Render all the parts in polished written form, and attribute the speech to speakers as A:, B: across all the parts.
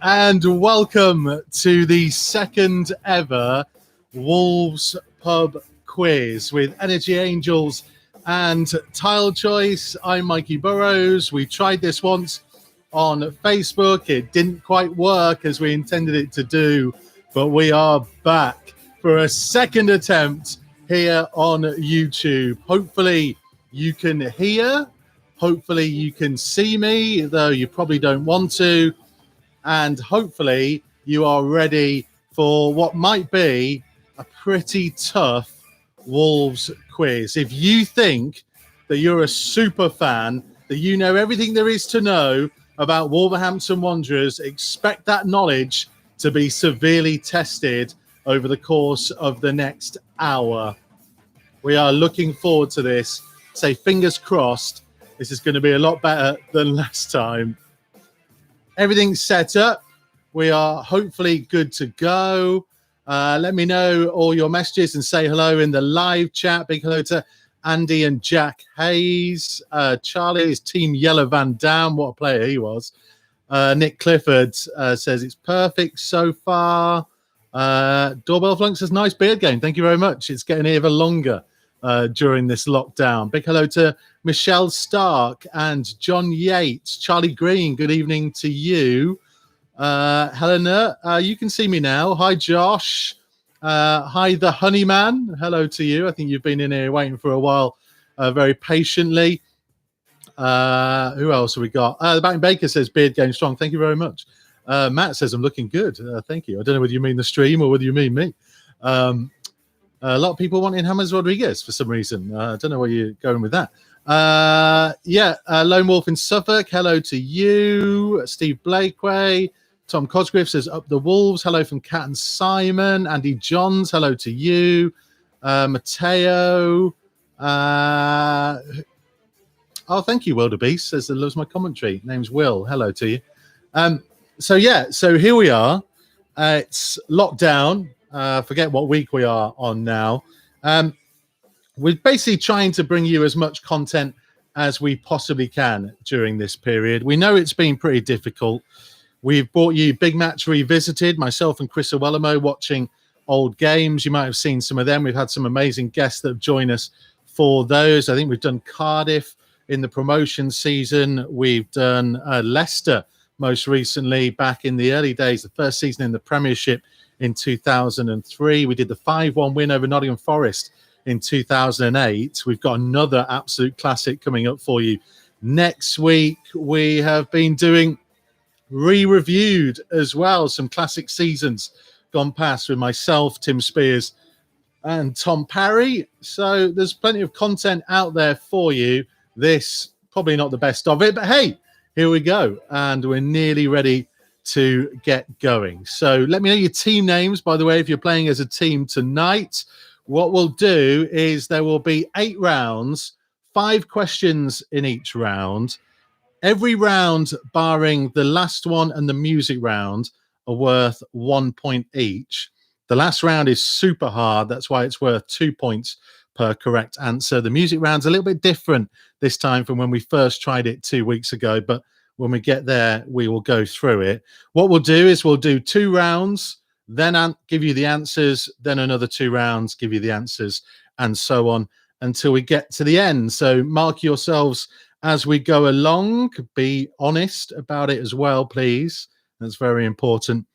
A: And welcome to the second ever Wolves Pub Quiz with Energy Angels and Tile Choice. I'm Mikey Burrows. We tried this once on Facebook. It didn't quite work as we intended it to do, but we are back for a second attempt here on YouTube. Hopefully you can hear. Hopefully you can see me, though you probably don't want to. And hopefully you are ready for what might be a pretty tough Wolves quiz. If you think that you're a super fan, that you know everything there is to know about Wolverhampton Wanderers, expect that knowledge to be severely tested over the course of the next hour. We are looking forward to this. Say fingers crossed, this is going to be a lot better than last time. Everything's set up. We are hopefully good to go. Let me know all your messages and say hello in the live chat. Big hello to Andy and Jack Hayes. Charlie is Team Yellow Van Dam. What a player he was. Nick Clifford says it's perfect so far. Doorbell Flunk says nice beard game. Thank you very much. It's getting even longer during this lockdown. Big hello to Michelle Stark and John Yates. Charlie Green, good evening to you. Helena, you can see me now. Hi, Josh. Hi, the Honeyman. Hello to you. I think you've been in here waiting for a while very patiently. Who else have we got? The Batting Baker says beard game strong. Thank you very much. Matt says I'm looking good. Thank you. I don't know whether you mean the stream or whether you mean me. A lot of people wanting James Rodriguez for some reason. I don't know where you're going with that. Lone Wolf in Suffolk. Hello to you. Steve Blakeway. Tom Cosgrave says up the Wolves. Hello from Cat and Simon. Andy Johns. Hello to you. Mateo. Thank you, Wildebeest. Says that loves my commentary. Name's Will. Hello to you. So here we are. It's lockdown. Forget what week we are on now. We're basically trying to bring you as much content as we possibly can during this period. We know it's been pretty difficult. We've brought you Big Match Revisited, myself and Chris Owellamo watching old games. You might have seen some of them. We've had some amazing guests that have joined us for those. I think we've done Cardiff in the promotion season. We've done Leicester most recently back in the early days, the first season in the Premiership in 2003. We did the 5-1 win over Nottingham Forest in 2008. We've got another absolute classic coming up for you next week. We have been doing re-reviewed as well some classic seasons gone past with myself, Tim Spears, and Tom Parry. So there's plenty of content out there for you. This probably not the best of it, but hey, here we go, and we're nearly ready to get going. So let me know your team names, by the way, if you're playing as a team tonight. What we'll do is there will be 8 rounds, 5 questions in each round. Every round, barring the last one and the music round, are worth 1 point each. The last round is super hard. That's why it's worth 2 points per correct answer. The music round's a little bit different this time from when we first tried it 2 weeks ago, but when we get there, we will go through it. What we'll do is we'll do 2 rounds, then give you the answers, then another 2 rounds, give you the answers, and so on until we get to the end. So mark yourselves as we go along. Be honest about it as well, please. That's very important.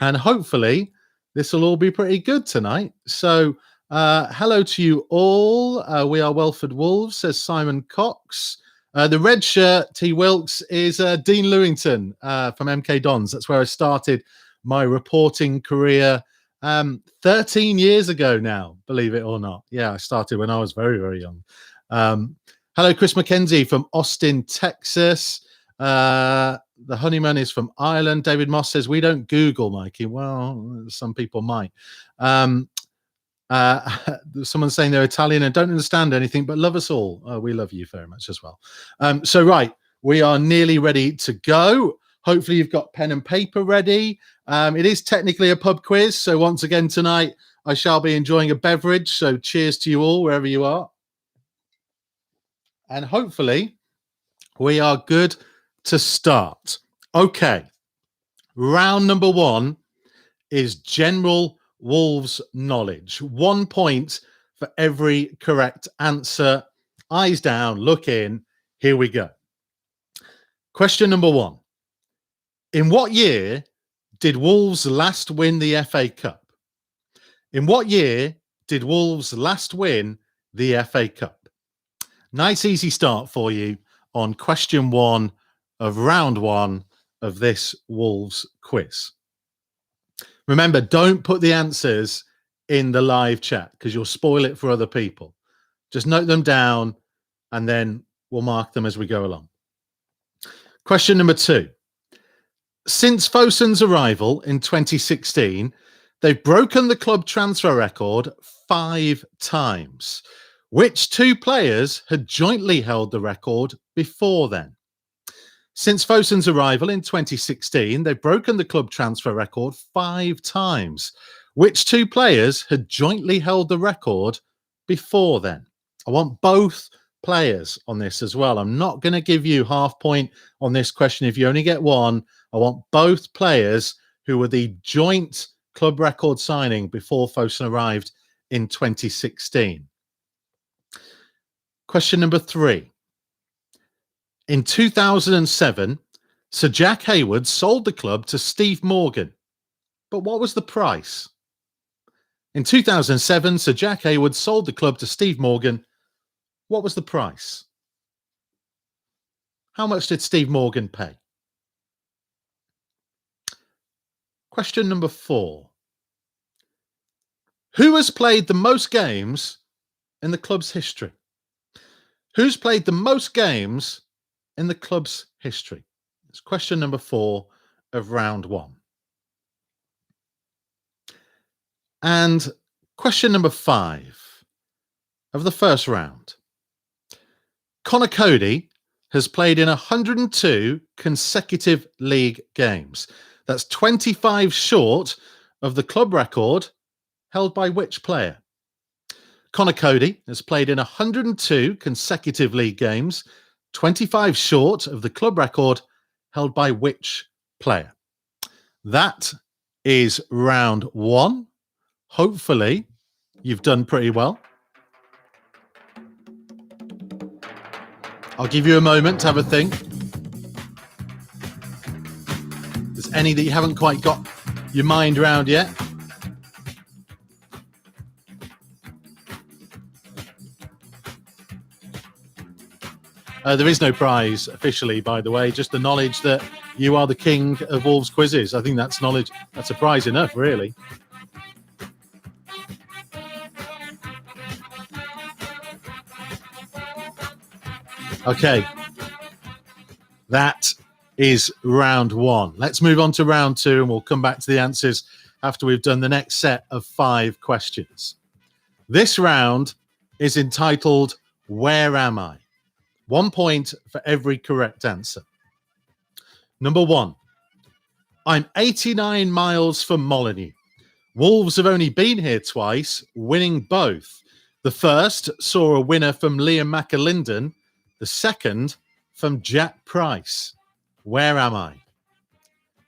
A: And hopefully this will all be pretty good tonight. So hello to you all. We are Welford Wolves, says Simon Cox. The red shirt, T. Wilkes, is Dean Lewington from MK Dons. That's where I started my reporting career 13 years ago now, believe it or not. Yeah, I started when I was very, very young. Hello, Chris McKenzie from Austin, Texas. The Honeyman is from Ireland. David Moss says, we don't Google, Mikey. Well, some people might. Someone's saying they're Italian and don't understand anything, but love us all. We love you very much as well. So, right, we are nearly ready to go. Hopefully you've got pen and paper ready. It is technically a pub quiz. So once again tonight, I shall be enjoying a beverage. So cheers to you all, wherever you are. And hopefully we are good to start. Okay. Round number 1 is general Wolves knowledge. 1 point for every correct answer. Eyes down, look in. Here we go. Question number 1. In what year did Wolves last win the FA Cup? In what year did Wolves last win the FA Cup? Nice, easy start for you on question 1 of round 1 of this Wolves quiz. Remember, don't put the answers in the live chat because you'll spoil it for other people. Just note them down and then we'll mark them as we go along. Question number 2. Since Fosun's arrival in 2016, they've broken the club transfer record 5 times. Which 2 players had jointly held the record before then? Since Fosun's arrival in 2016, they've broken the club transfer record 5 times. Which 2 players had jointly held the record before then? I want both players on this as well. I'm not going to give you half point on this question if you only get one. I want both players who were the joint club record signing before Fosun arrived in 2016. Question number 3. In 2007, Sir Jack Hayward sold the club to Steve Morgan. But what was the price? In 2007, Sir Jack Hayward sold the club to Steve Morgan. What was the price? How much did Steve Morgan pay? Question number 4. Who has played the most games in the club's history? Who's played the most games in the club's history? It's question number 4 of round 1. And question number 5 of the first round. Conor Cody has played in 102 consecutive league games. That's 25 short of the club record held by which player? Connor Cody has played in 102 consecutive league games, 25 short of the club record held by which player? That is round one. Hopefully, you've done pretty well. I'll give you a moment to have a think. There's any that you haven't quite got your mind around yet? There is no prize officially, by the way, just the knowledge that you are the king of Wolves quizzes. I think that's knowledge. That's a prize enough, really. Okay. That is round one. Let's move on to round two, and we'll come back to the answers after we've done the next set of 5 questions. This round is entitled, Where Am I? 1 point for every correct answer. Number 1. I'm 89 miles from Molineux. Wolves have only been here twice, winning both. The first saw a winner from Liam McAlinden, the second from Jack Price. Where am I?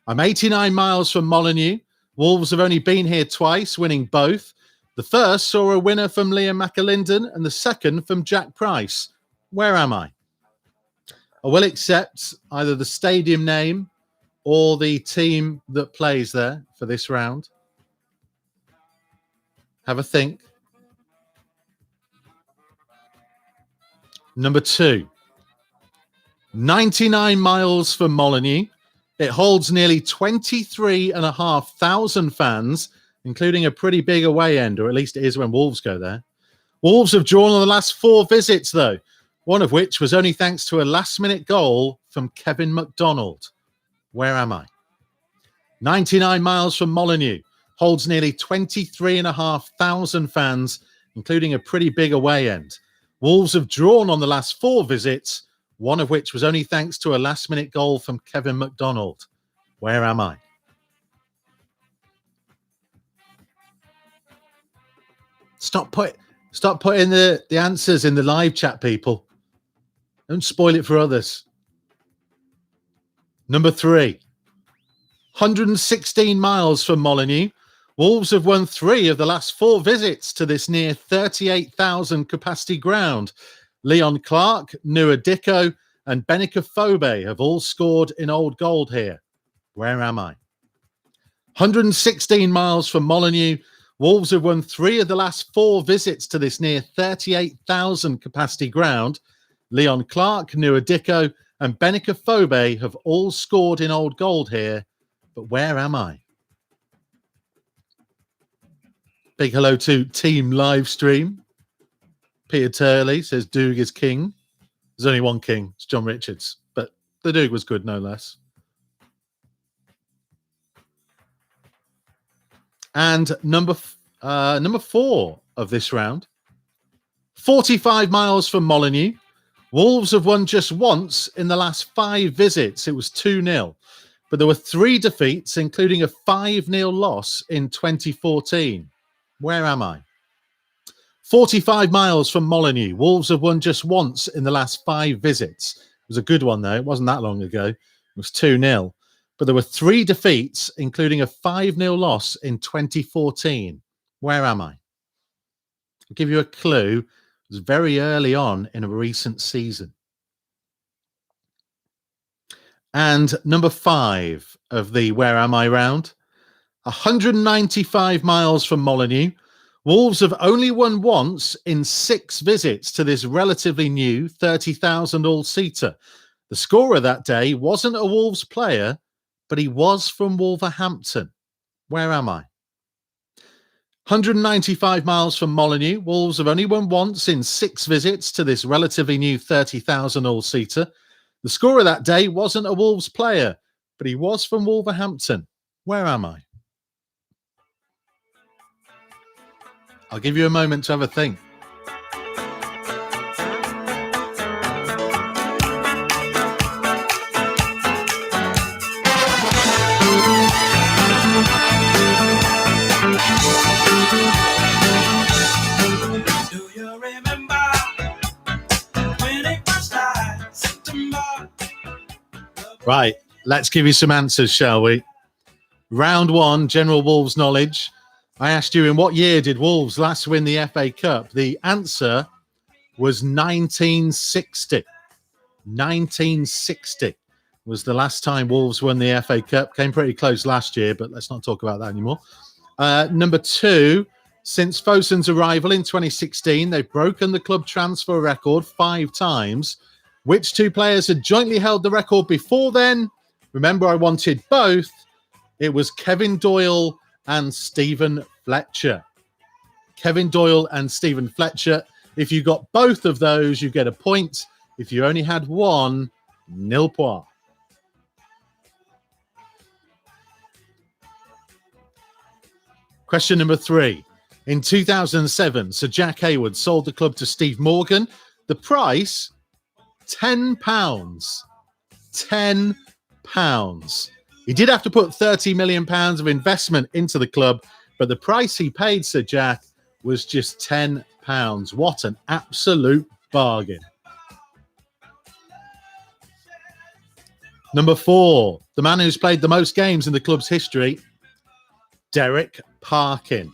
A: I'm 89 miles from Molineux. Wolves have only been here twice, winning both. The first saw a winner from Liam McAlinden and the second from Jack Price. Where am I? I will accept either the stadium name or the team that plays there for this round. Have a think. Number 2. 99 miles from Molineux. It holds nearly 23,500 fans, including a pretty big away end, or at least it is when Wolves go there. Wolves have drawn on the last 4 visits, though, one of which was only thanks to a last-minute goal from Kevin McDonald. Where am I? 99 miles from Molineux, holds nearly 23,500 fans, including a pretty big away end. Wolves have drawn on the last 4 visits, one of which was only thanks to a last-minute goal from Kevin McDonald. Where am I? Stop putting the answers in the live chat, people. Don't spoil it for others. Number 3. 116 miles from Molineux. Wolves have won 3 of the last 4 visits to this near 38,000 capacity ground. Leon Clark, Nua Dicko, and Benica Phobe have all scored in Old Gold here. Where am I? 116 miles from Molineux. Wolves have won 3 of the last 4 visits to this near 38,000 capacity ground. Leon Clark, Nua Dicko, and Benica Phobe have all scored in Old Gold here. But where am I? Big hello to Team Livestream. Peter Turley says Doug is king. There's only one king. It's John Richards. But the Doug was good, no less. And number 4 of this round. 45 miles from Molineux. Wolves have won just once in the last 5 visits. It was 2-0. But there were 3 defeats, including a 5-0 loss in 2014. Where am I? 45 miles from Molineux. Wolves have won just once in the last 5 visits. It was a good one, though. It wasn't that long ago. It was 2-0. But there were 3 defeats, including a 5-0 loss in 2014. Where am I? I'll give you a clue. It was very early on in a recent season. And number 5 of the Where Am I round. 195 miles from Molineux. Wolves have only won once in 6 visits to this relatively new 30,000 all-seater. The scorer that day wasn't a Wolves player, but he was from Wolverhampton. Where am I? 195 miles from Molineux. Wolves have only won once in 6 visits to this relatively new 30,000 all-seater. The scorer that day wasn't a Wolves player, but he was from Wolverhampton. Where am I? I'll give you a moment to have a think. Right, let's give you some answers, shall we? Round one, general Wolves knowledge. I asked you, in what year did Wolves last win the FA Cup? The answer was 1960. 1960 was the last time Wolves won the FA Cup. Came pretty close last year, but let's not talk about that anymore. Number two, since Fosun's arrival in 2016, they've broken the club transfer record 5 times. Which 2 players had jointly held the record before then? Remember, I wanted both. It was Kevin Doyle and Stephen Fletcher. Kevin Doyle and Stephen Fletcher. If you got both of those, you get a point. If you only had one, nil point. Question number 3. In 2007, Sir Jack Hayward sold the club to Steve Morgan. The price, £10. £10. He did have to put £30 million of investment into the club, but the price he paid Sir Jack was just £10. What an absolute bargain. Number 4, the man who's played the most games in the club's history, Derek Parkin.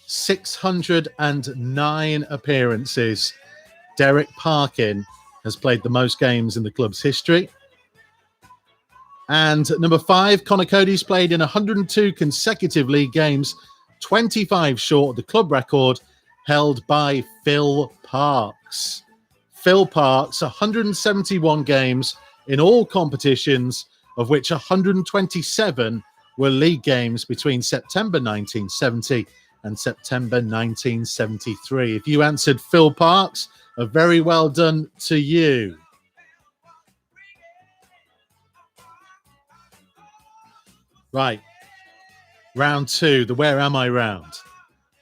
A: 609 appearances. Derek Parkin has played the most games in the club's history. And number 5, Conor Cody's played in 102 consecutive league games, 25 short of the club record held by Phil Parkes. Phil Parkes, 171 games in all competitions, of which 127 were league games between September 1970 and September 1973. If you answered Phil Parkes, a very well done to you. Right, round 2, the Where Am I round.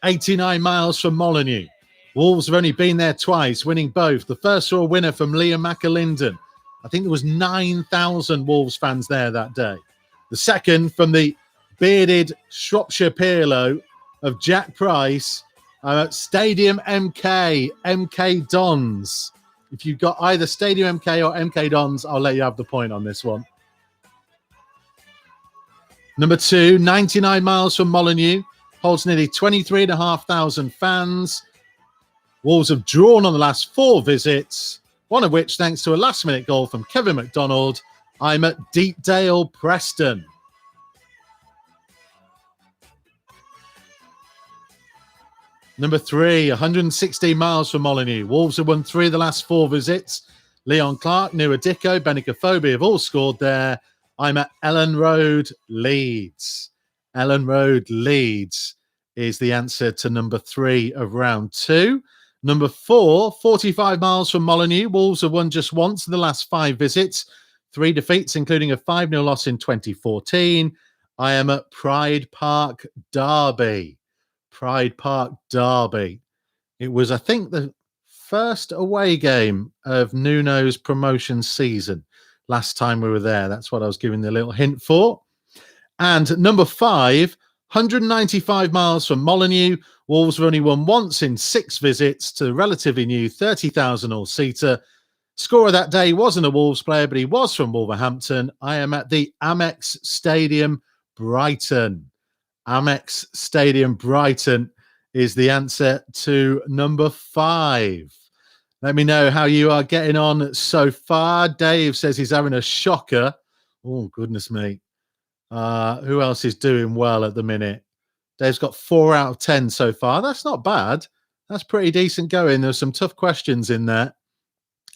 A: 89 miles from Molineux. Wolves have only been there twice, winning both. The first saw a winner from Liam McAlinden. I think there was 9,000 Wolves fans there that day. The second from the bearded Shropshire Pirlo of Jack Price at Stadium MK Dons. If you've got either Stadium MK or MK Dons, I'll let you have the point on this one. Number 2, 99 miles from Molineux, holds nearly 23,500 fans. Wolves have drawn on the last 4 visits, one of which thanks to a last-minute goal from Kevin McDonald. I'm at Deepdale, Preston. Number 3, 116 miles from Molineux. Wolves have won 3 of the last 4 visits. Leon Clark, Nua Dicko, Benica Phobie have all scored there. I'm at Ellen Road, Leeds. Ellen Road, Leeds is the answer to number 3 of round 2. Number 4, 45 miles from Molineux. Wolves have won just once in the last 5 visits. 3 defeats, including a 5-0 loss in 2014. I am at Pride Park, Derby. Pride Park, Derby. It was, I think, the first away game of Nuno's promotion season. Last time we were there. That's what I was giving the little hint for. And number 5, 195 miles from Molineux. Wolves have only won once in 6 visits to the relatively new 30,000 all-seater. Scorer that day wasn't a Wolves player, but he was from Wolverhampton. I am at the Amex Stadium, Brighton. Amex Stadium, Brighton is the answer to number 5. Let me know how you are getting on so far. Dave says he's having a shocker. Oh, goodness me. Who else is doing well at the minute? Dave's got 4 out of 10 so far. That's not bad. That's pretty decent going. There's some tough questions in there.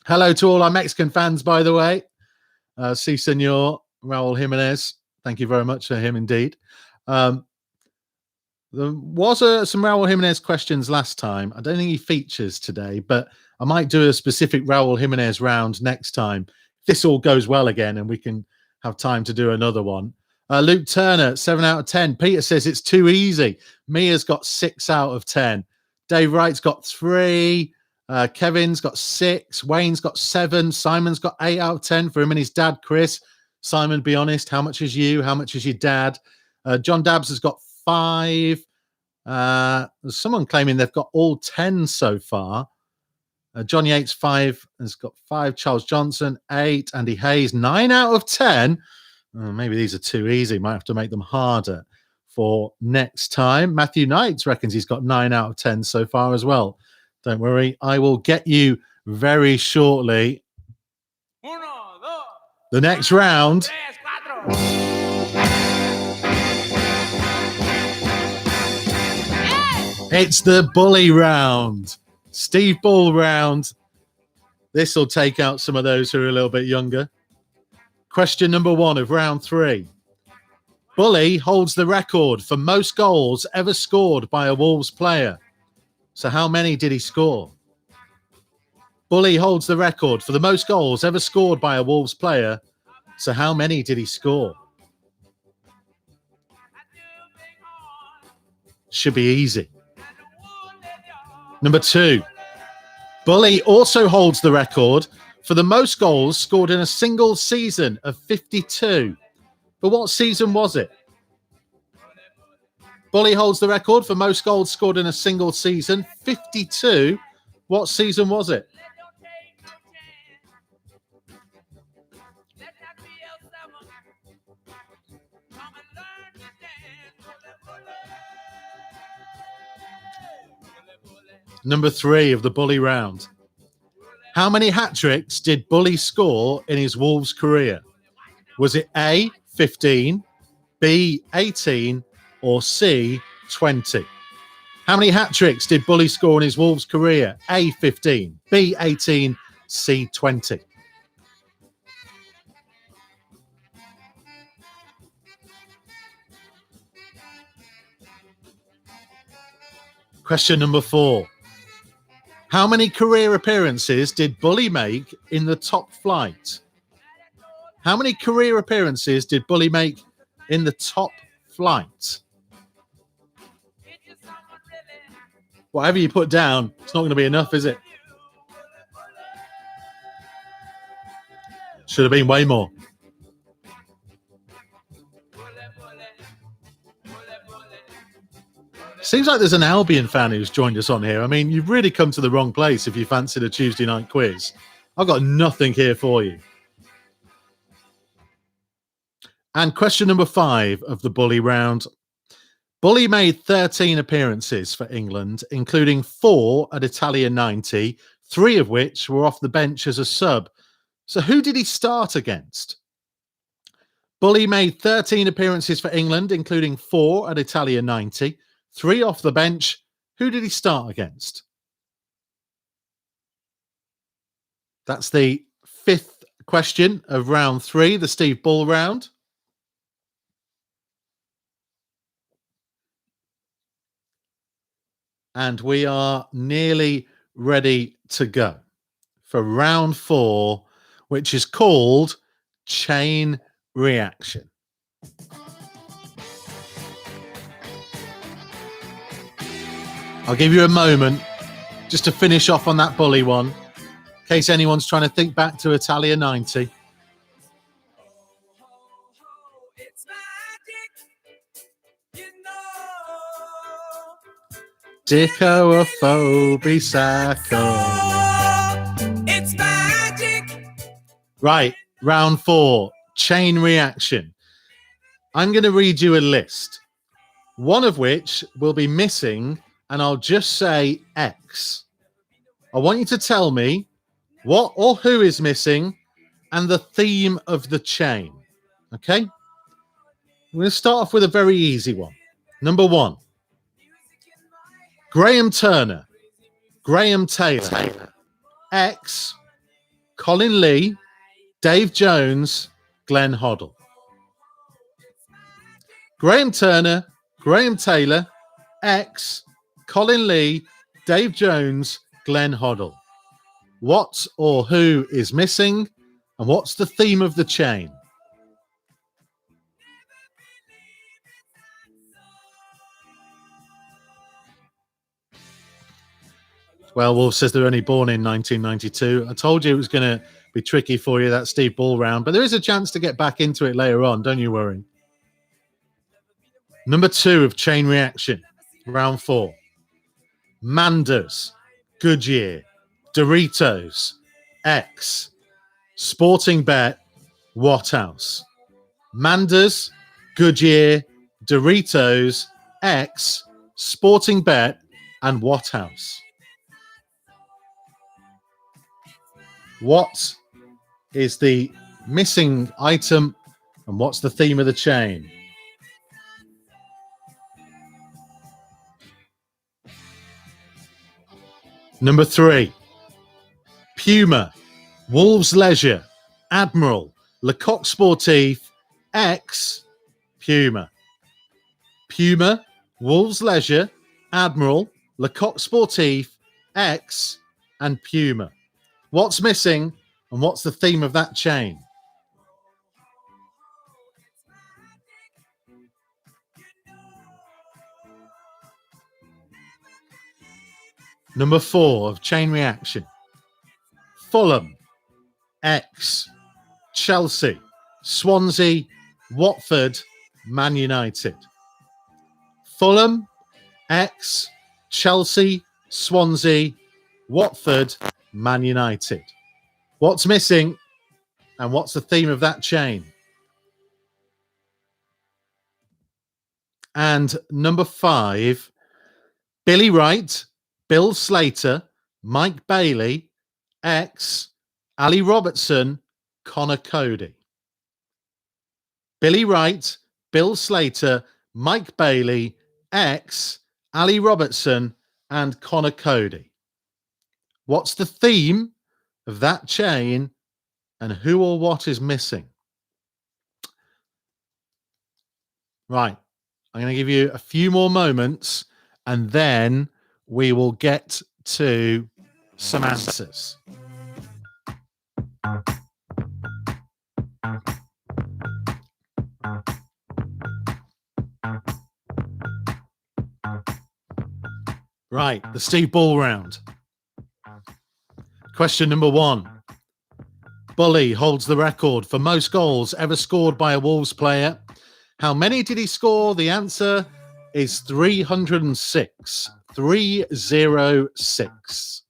A: Hello to all our Mexican fans, by the way. Si, senor, Raul Jimenez. Thank you very much for him indeed. There was some Raul Jimenez questions last time. I don't think he features today, but I might do a specific Raul Jimenez round next time. If this all goes well again and we can have time to do another one. Luke Turner, 7 out of 10. Peter says it's too easy. Mia's got 6 out of 10. Dave Wright's got 3. Kevin's got 6. Wayne's got 7. Simon's got 8 out of 10 for him and his dad, Chris. Simon, be honest. How much is you? How much is your dad? John Dabbs has got 5. There's someone claiming they've got all 10 so far. John Yates, 5, has got 5. Charles Johnson, 8. Andy Hayes, 9 out of 10. Maybe these are too easy. Might have to make them harder for next time. Matthew Knight reckons he's got 9 out of 10 so far as well. Don't worry, I will get you very shortly. The next round. It's the bully round. Steve Bull round. This will take out some of those who are a little bit younger. Question number 1 of round 3. Bully holds the record for most goals ever scored by a Wolves player. So how many did he score? Bully holds the record for the most goals ever scored by a Wolves player. So how many did he score? Should be easy. Number 2. Bully also holds the record for the most goals scored in a single season of 52. But what season was it? Bully holds the record for most goals scored in a single season, 52. What season was it? Number 3 of the Bully round. How many hat-tricks did Bully score in his Wolves career? Was it A, 15, B, 18, or C, 20? How many hat-tricks did Bully score in his Wolves career? A, 15, B, 18, C, 20. Question number 4. How many career appearances did Bully make in the top flight? How many career appearances did Bully make in the top flight? Whatever you put down, it's not going to be enough, is it? Should have been way more. Seems like there's an Albion fan who's joined us on here. I mean, you've really come to the wrong place if you fancied a Tuesday night quiz. I've got nothing here for you. And question number 5 of the Bully round. Bully made 13 appearances for England, including 4 at Italia 90, 3 of which were off the bench as a sub. So who did he start against? Bully made 13 appearances for England, including 4 at Italia 90, 3 off the bench. Who did he start against? That's the 5th question of round 3, the Steve Bull round. And we are nearly ready to go for round 4, which is called Chain Reaction. I'll give you a moment just to finish off on that Bully one, in case anyone's trying to think back to Italia 90. Dicko a phobie sacco. It's magic. Right, round 4, Chain Reaction. I'm going to read you a list, one of which will be missing, and I'll just say X. I want you to tell me what or who is missing and the theme of the chain. Okay? We're going to start off with a very easy one. Number 1. Graham Turner, Graham Taylor, X, Colin Lee, Dave Jones, Glenn Hoddle. Graham Turner, Graham Taylor, X, Colin Lee, Dave Jones, Glenn Hoddle. What or who is missing, and what's the theme of the chain? Well, Wolf says they're only born in 1992. I told you it was going to be tricky for you, that Steve Bull round, but there is a chance to get back into it later on. Don't you worry. Number 2 of Chain Reaction, round 4. Manders, Goodyear, Doritos, X, Sporting Bet, Watthouse. Manders, Goodyear, Doritos, X, Sporting Bet, and Watthouse. What is the missing item and what's the theme of the chain? Number 3, Puma, Wolves Leisure, Admiral, Lecoq Sportif, X, Puma. Puma, Wolves Leisure, Admiral, Lecoq Sportif, X, and Puma. What's missing and what's the theme of that chain? Number 4 of chain reaction. Fulham, X, Chelsea, Swansea, Watford, Man United. Fulham, X, Chelsea, Swansea, Watford, Man United. What's missing and what's the theme of that chain? And number 5, Billy Wright, Bill Slater, Mike Bailey, X, Ali Robertson, Connor Cody. Billy Wright, Bill Slater, Mike Bailey, X, Ali Robertson, and Connor Cody. What's the theme of that chain and who or what is missing? Right. I'm going to give you a few more moments and then we will get to some answers. Right, the Steve Ball round. Question number 1. Bully holds the record for most goals ever scored by a Wolves player. How many did he score? The answer is 306. 306.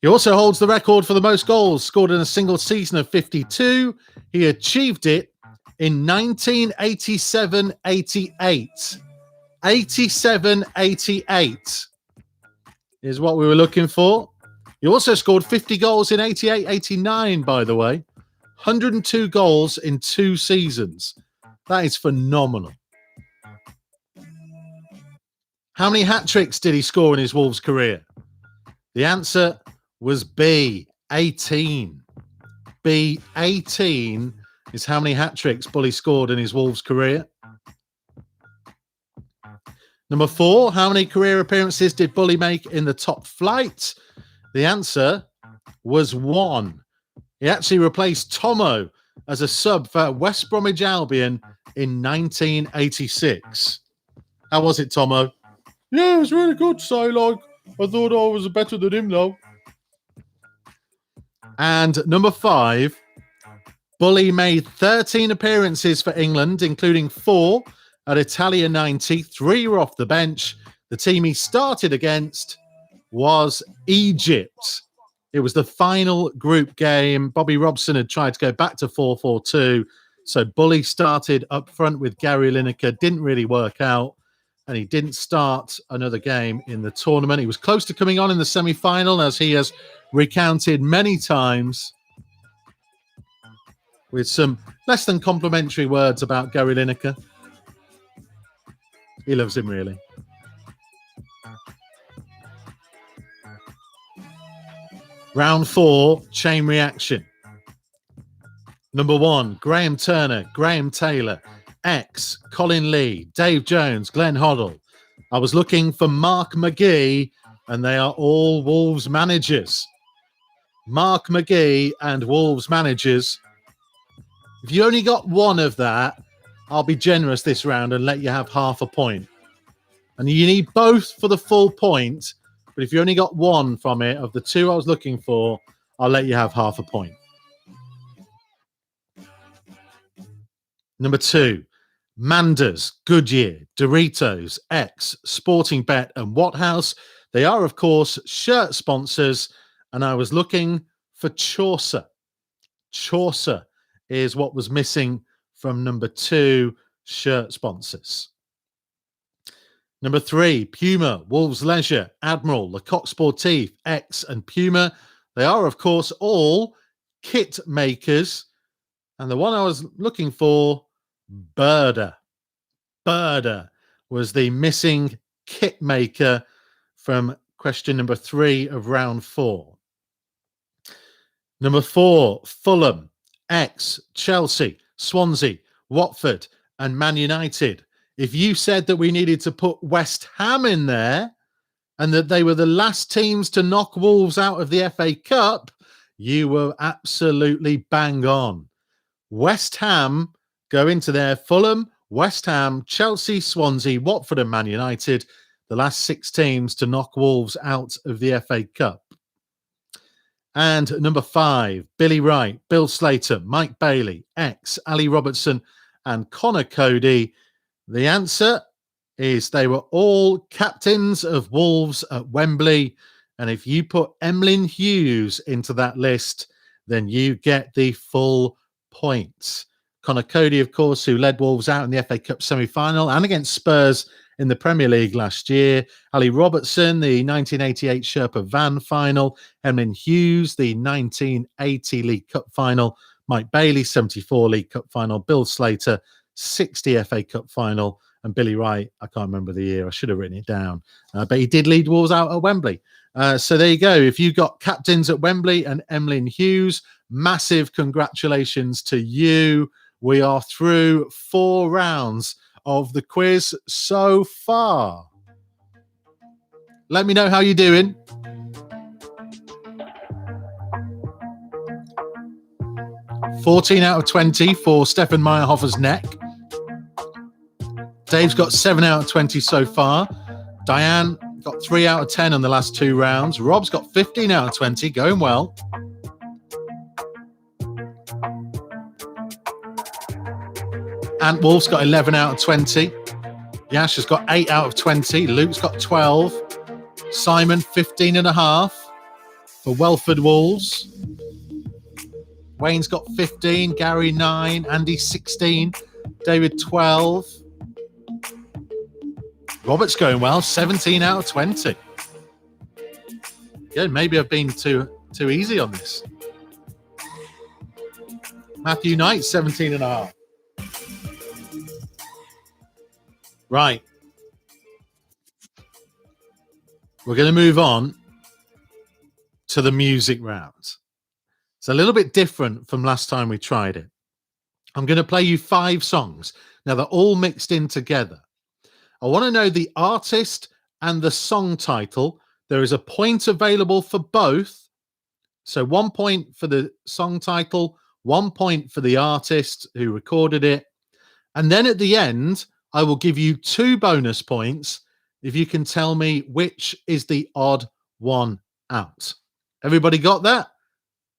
A: He also holds the record for the most goals scored in a single season of 52. He achieved it in 1987-88. 87-88 is what we were looking for. He also scored 50 goals in 88-89, by the way. 102 goals in 2 seasons. That is phenomenal. How many hat-tricks did he score in his Wolves career? The answer was B, 18. B, 18 is how many hat-tricks Bully scored in his Wolves career. Number 4, how many career appearances did Bully make in the top flight? The answer was 1. He actually replaced Tomo as a sub for West Bromwich Albion in 1986. How was it, Tomo? Yeah, it was really good. So, I thought I was better than him, though. And number 5, Bully made 13 appearances for England, including 4 at Italia 90. 3 were off the bench. The team he started against was Egypt. It was the final group game. Bobby Robson had tried to go back to 4-4-2. So Bully started up front with Gary Lineker. Didn't really work out. And he didn't start another game in the tournament. He was close to coming on in the semi-final, as he has recounted many times, with some less than complimentary words about Gary Lineker. He loves him, really. Round 4, chain reaction. Number 1, Graham Turner, Graham Taylor, X, Colin Lee, Dave Jones, Glenn Hoddle. I was looking for Mark McGee, and they are all Wolves managers. Mark McGee and Wolves managers. If you only got one of that, I'll be generous this round and let you have half a point. And you need both for the full point. But if you only got one from it, of the 2 I was looking for, I'll let you have half a point. Number 2, Manders, Goodyear, Doritos, X, Sporting Bet, and Watthouse. They are, of course, shirt sponsors, and I was looking for Chaucer. Chaucer is what was missing from number 2 shirt sponsors. Number 3, Puma, Wolves Leisure, Admiral, Lecoq Sportif, X, and Puma. They are, of course, all kit makers. And the one I was looking for, Birder. Birder was the missing kit maker from question number 3 of round 4. Number 4, Fulham, X, Chelsea, Swansea, Watford, and Man United. If you said that we needed to put West Ham in there and that they were the last teams to knock Wolves out of the FA Cup, you were absolutely bang on. West Ham go into there. Fulham, West Ham, Chelsea, Swansea, Watford, and Man United, the last 6 teams to knock Wolves out of the FA Cup. And number 5, Billy Wright, Bill Slater, Mike Bailey, X, Ali Robertson, and Connor Cody. The answer is they were all captains of Wolves at Wembley. And if you put Emlyn Hughes into that list, then you get the full points. Connor Cody, of course, who led Wolves out in the FA Cup semi-final and against Spurs in the Premier League last year. Ali Robertson, the 1988 Sherpa Van final. Emlyn Hughes, the 1980 League Cup final. Mike Bailey, 74 League Cup final. Bill Slater, 60 FA Cup final. And Billy Wright, I can't remember the year. I should have written it down. But he did lead Wolves out at Wembley. So there you go. If you got captains at Wembley and Emlyn Hughes, massive congratulations to you. We are through 4 rounds of the quiz so far. Let me know how you're doing. $14 out of 20 for Stefan Meyerhofer's neck. Dave's got 7 out of 20 so far. Diane got 3 out of 10 on the last 2 rounds. Rob's got 15 out of 20, going well. Ant Wolf's got 11 out of 20. Yash has got 8 out of 20. Luke's got 12. Simon, 15 and a half for Welford Wolves. Wayne's got 15. Gary, 9. Andy, 16. David, 12. Robert's going well, 17 out of 20. Yeah, maybe I've been too easy on this. Matthew Knight, 17 and a half. Right. We're going to move on to the music round. It's a little bit different from last time we tried it. I'm going to play you 5 songs. Now, they're all mixed in together. I want to know the artist and the song title. There is a point available for both. So 1 point for the song title, 1 point for the artist who recorded it. And then at the end, I will give you 2 bonus points if you can tell me which is the odd one out. Everybody got that?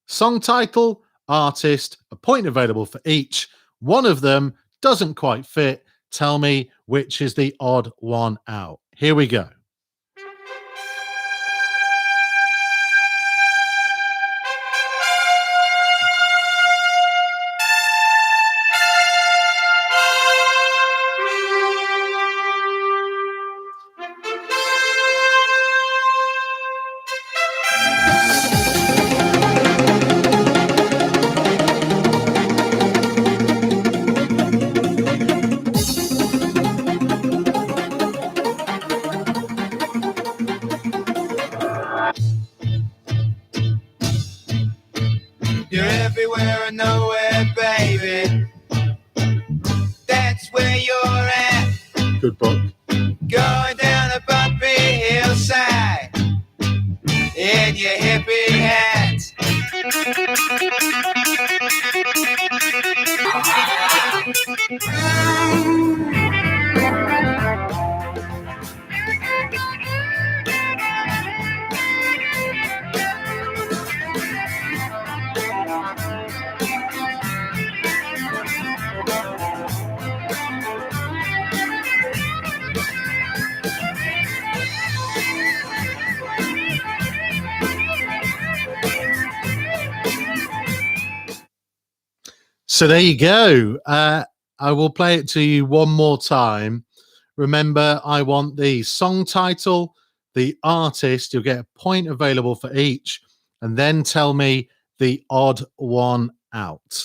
A: Song title, artist, a point available for each. One of them doesn't quite fit. Tell me which is the odd one out. Here we go. Good book.
B: Going down a bumpy hillside in your hippie hat.
A: So there you go. I will play it to you one more time. Remember, I want the song title, the artist. You'll get a point available for each, and then tell me the odd one out.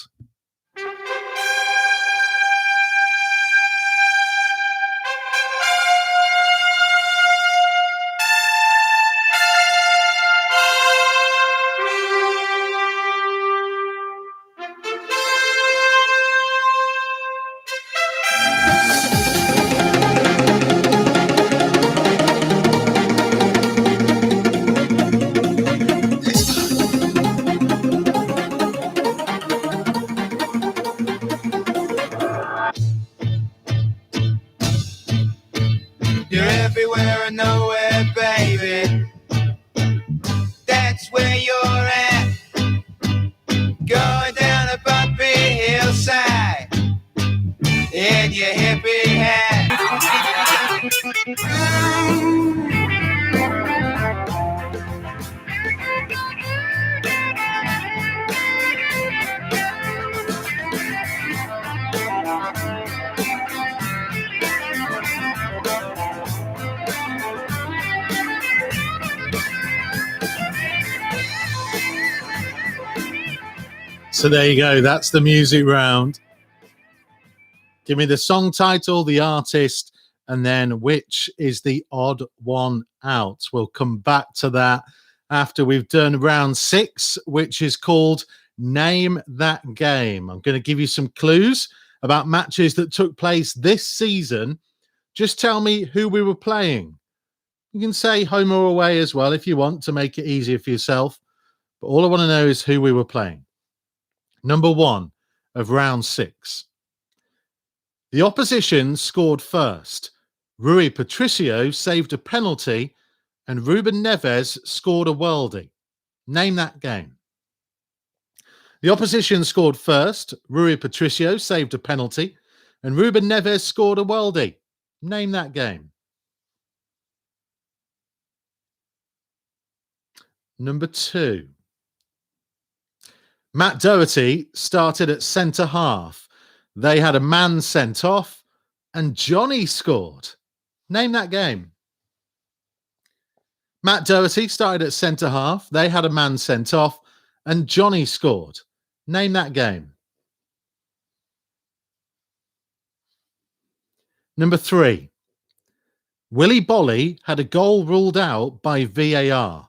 B: You're everywhere and nowhere, baby. That's where you're at. Going down a bumpy hillside in your hippie hat.
A: So there you go. That's the music round. Give me the song title, the artist, and then which is the odd one out. We'll come back to that after we've done round 6, which is called Name That Game. I'm going to give you some clues about matches that took place this season. Just tell me who we were playing. You can say home or away as well if you want to make it easier for yourself. But all I want to know is who we were playing. Number 1 of round 6. The opposition scored first. Rui Patricio saved a penalty and Ruben Neves scored a worldie. Name that game. The opposition scored first. Rui Patricio saved a penalty and Ruben Neves scored a worldie. Name that game. Number 2. Matt Doherty started at centre half. They had a man sent off and Johnny scored. Name that game. Matt Doherty started at centre half. They had a man sent off and Johnny scored. Name that game. Number 3. Willy Bolly had a goal ruled out by VAR.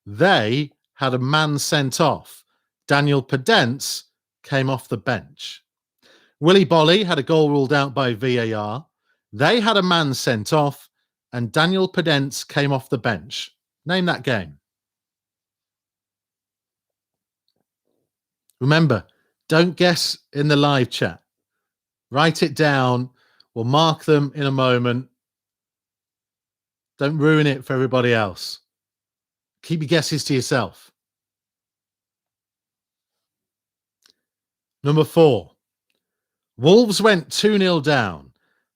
A: They had a man sent off. Daniel Pedence came off the bench. Willy Bolly had a goal ruled out by VAR. They had a man sent off and Daniel Pedence came off the bench. Name that game. Remember, don't guess in the live chat. Write it down. We'll mark them in a moment. Don't ruin it for everybody else. Keep your guesses to yourself. Number 4. Wolves went 2-0 down.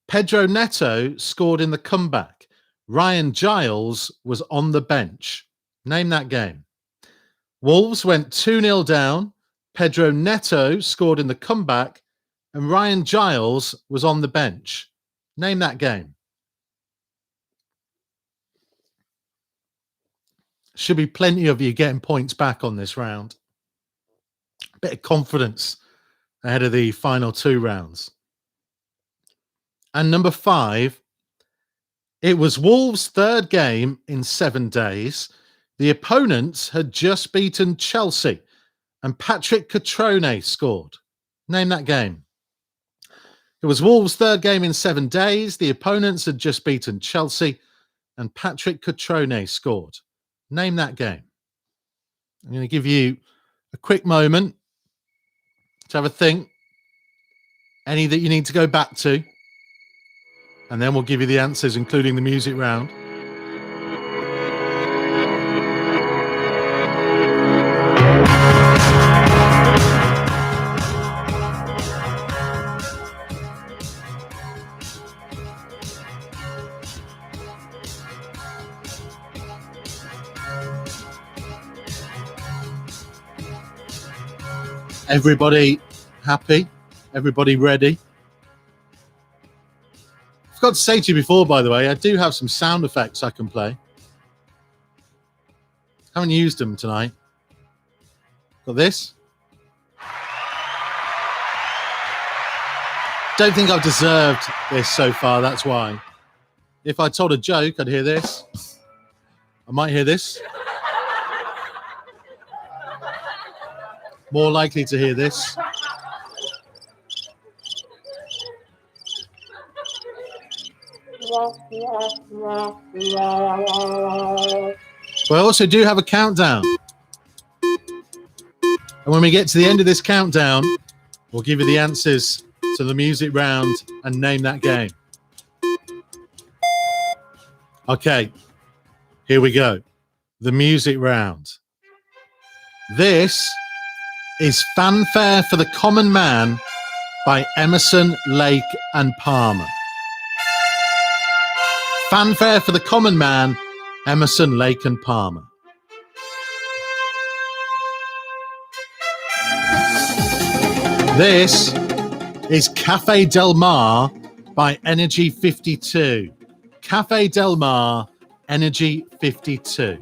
A: Pedro Neto scored in the comeback. Ryan Giles was on the bench. Name that game. Wolves went 2-0 down. Pedro Neto scored in the comeback and Ryan Giles was on the bench. Name that game. Should be plenty of you getting points back on this round. Bit of confidence ahead of the final 2 rounds. And number 5, it was Wolves' 3rd game in 7 days. The opponents had just beaten Chelsea and Patrick Catrone scored. Name that game. It was Wolves' 3rd game in 7 days. The opponents had just beaten Chelsea and Patrick Catrone scored. Name that game. I'm going to give you a quick moment to have a think. Any that you need to go back to. And then we'll give you the answers, including the music round. Everybody Happy? Everybody ready? I forgot to say to you before, by the way, I do have some sound effects I can play. Haven't used them tonight. Got this. Don't think I've deserved this so far, that's why. If I told a joke, I'd hear this. I might hear this. More likely to hear this. But I also do have a countdown. And when we get to the end of this countdown, we'll give you the answers to the music round and name that game. Okay, here we go. The music round. This is Fanfare for the Common Man by Emerson, Lake and Palmer. Fanfare for the Common Man, Emerson, Lake and Palmer. This is Cafe Del Mar by Energy 52. Cafe Del Mar, Energy 52.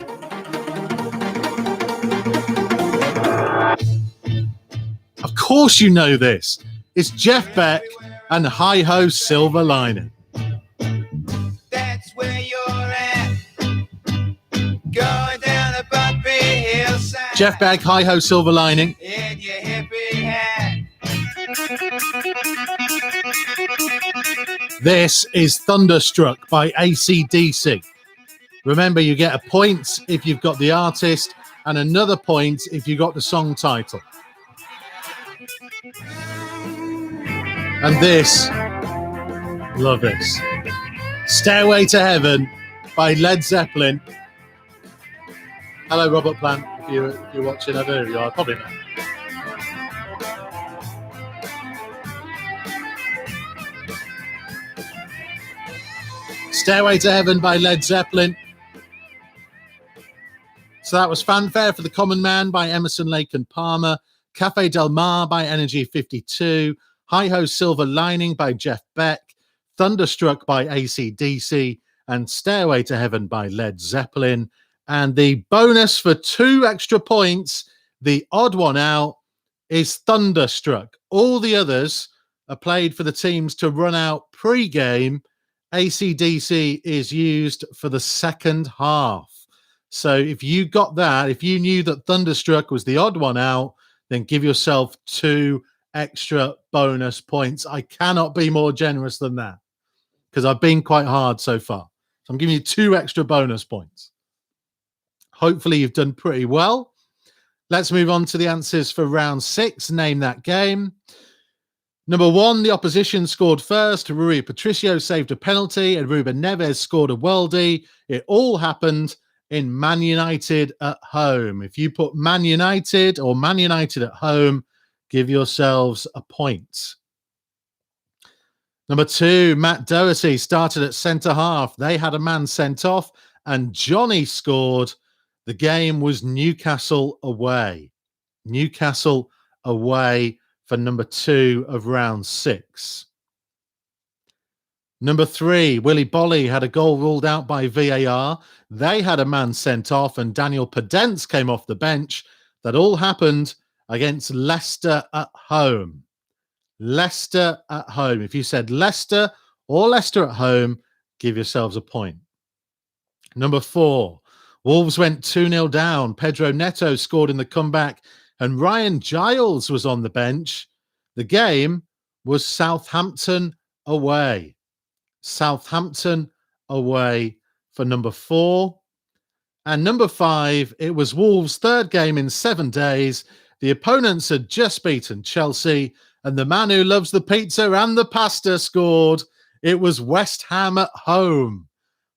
A: Of course you know this. It's Jeff Beck and Hi Ho Silver Lining.
B: That's where you're at. Going down a bumpy hillside.
A: Jeff Beck, Hi Ho Silver Lining.
B: In your hippie hat.
A: This is Thunderstruck by AC/DC. Remember, you get a point if you've got the artist and another point if you got the song title. And this, love this, Stairway to Heaven by Led Zeppelin. Hello, Robert Plant, if you're watching. I don't know who you are, probably not. Stairway to Heaven by Led Zeppelin. So that was Fanfare for the Common Man by Emerson, Lake and Palmer. Cafe Del Mar by Energy 52. Hi Ho Silver Lining by Jeff Beck. Thunderstruck by AC/DC. And Stairway to Heaven by Led Zeppelin. And the bonus for 2 extra points, the odd one out, is Thunderstruck. All the others are played for the teams to run out pre-game. AC/DC is used for the second half. So if you got that, if you knew that Thunderstruck was the odd one out, then give yourself 2 extra bonus points. I cannot be more generous than that because I've been quite hard so far. So I'm giving you 2 extra bonus points. Hopefully you've done pretty well. Let's move on to the answers for round 6. Name that game. Number 1, the opposition scored first. Rui Patricio saved a penalty and Ruben Neves scored a worldie. It all happened in Man United at home. If you put Man United or Man United at home, give yourselves a point. Number 2, Matt Doherty started at centre half. They had a man sent off and Johnny scored. The game was Newcastle away. Newcastle away for number 2 of round 6. Number 3, Willy Bolly had a goal ruled out by VAR. They had a man sent off and Daniel Podence came off the bench. That all happened against Leicester at home. Leicester at home. If you said Leicester or Leicester at home, give yourselves a point. Number 4, Wolves went 2-0 down. Pedro Neto scored in the comeback and Ryan Giles was on the bench. The game was Southampton away. Southampton away for number 4. And number 5, it was Wolves' 3rd game in 7 days. The opponents had just beaten Chelsea, and the man who loves the pizza and the pasta scored. It was West Ham at home.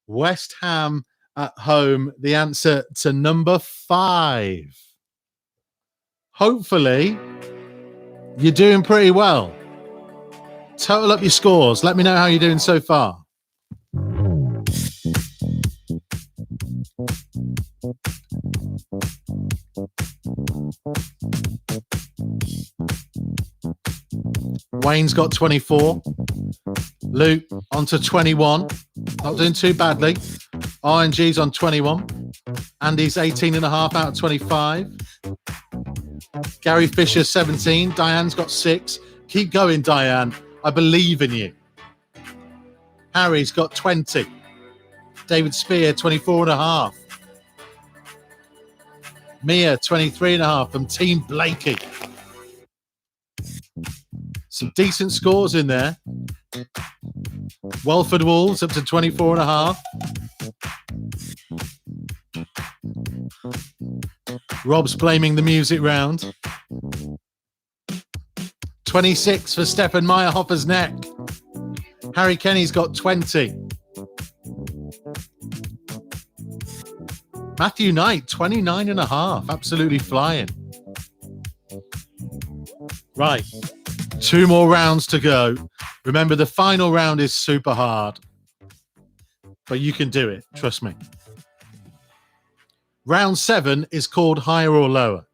A: West Ham at home, the answer to number 5. Hopefully, you're doing pretty well. Total up your scores. Let me know how you're doing so far. Wayne's got 24. Luke on to 21. Not doing too badly. RNG's on 21. Andy's 18.5 out of 25. Gary Fisher, 17. Diane's got 6. Keep going, Diane. I believe in you. Harry's got 20. David Spear, 24.5. Mia, 23.5 from Team Blakey. Some decent scores in there. Welford Wolves up to 24.5. Rob's blaming the music round. 26 for Stefan Meyerhofer's neck. Harry Kenny's got 20. Matthew Knight, 29.5. Absolutely flying. Right. 2 more rounds to go. Remember, the final round is super hard. But you can do it. Trust me. Round 7 is called higher or lower.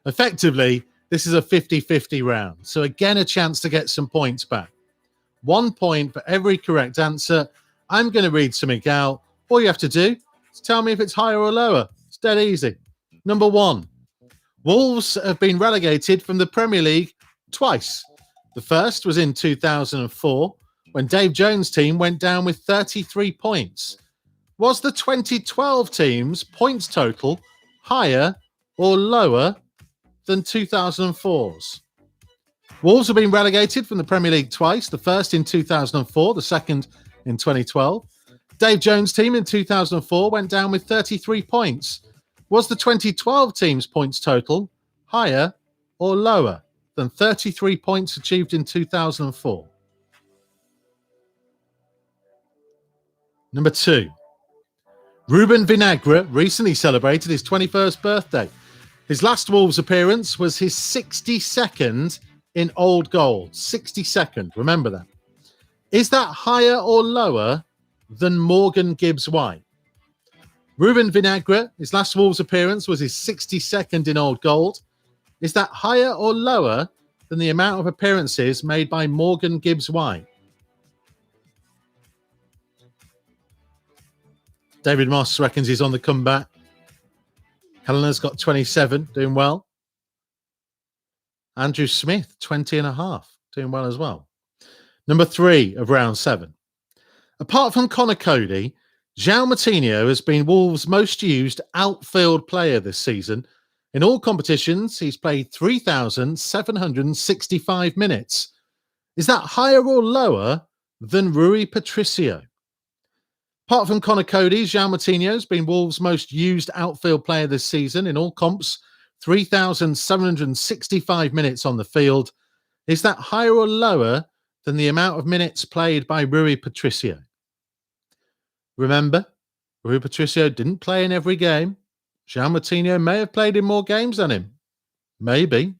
A: Effectively, this is a 50-50 round. So again, a chance to get some points back. 1 point for every correct answer. I'm going to read something out. All you have to do is tell me if it's higher or lower. It's dead easy. Number 1. Wolves have been relegated from the Premier League twice. The first was in 2004 when Dave Jones' team went down with 33 points. Was the 2012 team's points total higher or lower than 2004's? Wolves have been relegated from the Premier League twice, the first in 2004, the second in 2012. Dave Jones' team in 2004 went down with 33 points. Was the 2012 team's points total higher or lower than 33 points achieved in 2004? Number 2. Ruben Vinagre recently celebrated his 21st birthday. His last Wolves appearance was his 62nd in Old Gold. 62nd, remember that. Is that higher or lower than Morgan Gibbs-White? Ruben Vinagre, his last Wolves appearance was his 62nd in Old Gold. Is that higher or lower than the amount of appearances made by Morgan Gibbs-White? David Moss reckons he's on the comeback. Helena's got 27, doing well. Andrew Smith, 20.5, doing well as well. Number 3 of round 7. Apart from Connor Cody, João Moutinho has been Wolves' most used outfield player this season. In all competitions, he's played 3,765 minutes. Is that higher or lower than Rui Patricio? Apart from Connor Cody, João Moutinho has been Wolves' most used outfield player this season. In all comps, 3,765 minutes on the field. Is that higher or lower than the amount of minutes played by Rui Patricio? Remember, Rui Patricio didn't play in every game. João Moutinho may have played in more games than him. Maybe.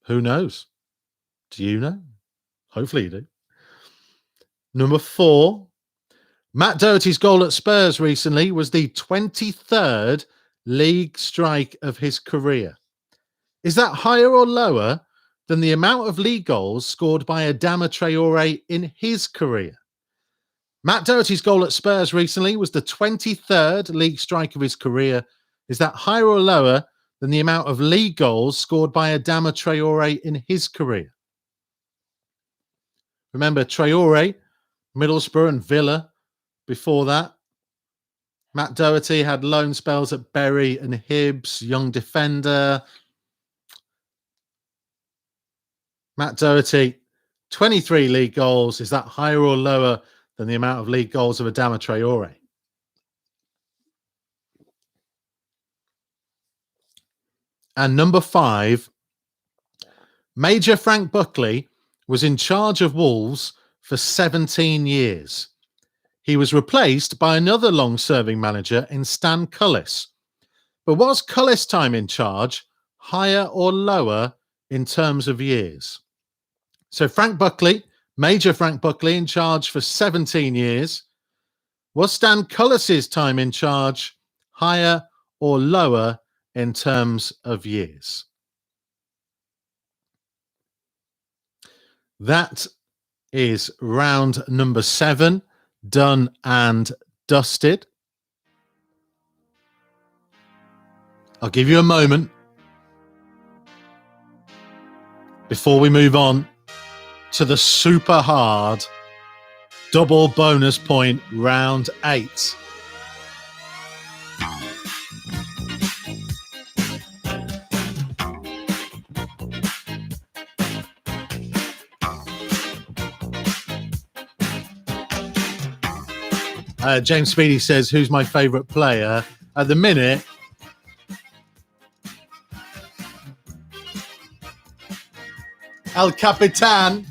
A: Who knows? Do you know? Hopefully you do. Number 4. Matt Doherty's goal at Spurs recently was the 23rd league strike of his career. Is that higher or lower than the amount of league goals scored by Adama Traore in his career? Matt Doherty's goal at Spurs recently was the 23rd league strike of his career. Is that higher or lower than the amount of league goals scored by Adama Traore in his career? Remember, Traore, Middlesbrough and Villa before that. Matt Doherty had loan spells at Bury and Hibs, young defender. Matt Doherty, 23 league goals. Is that higher or lower than the amount of league goals of Adama Traore? And number 5, Major Frank Buckley was in charge of Wolves for 17 years. He was replaced by another long-serving manager in Stan Cullis. But was Cullis' time in charge higher or lower in terms of years? So Frank Buckley, Major Frank Buckley, in charge for 17 years. Was Stan Cullis' time in charge higher or lower in terms of years? That is round number 7, done and dusted. I'll give you a moment before we move on to the super hard double bonus point round 8. James Speedy says, who's my favourite player? At the minute, El Capitan.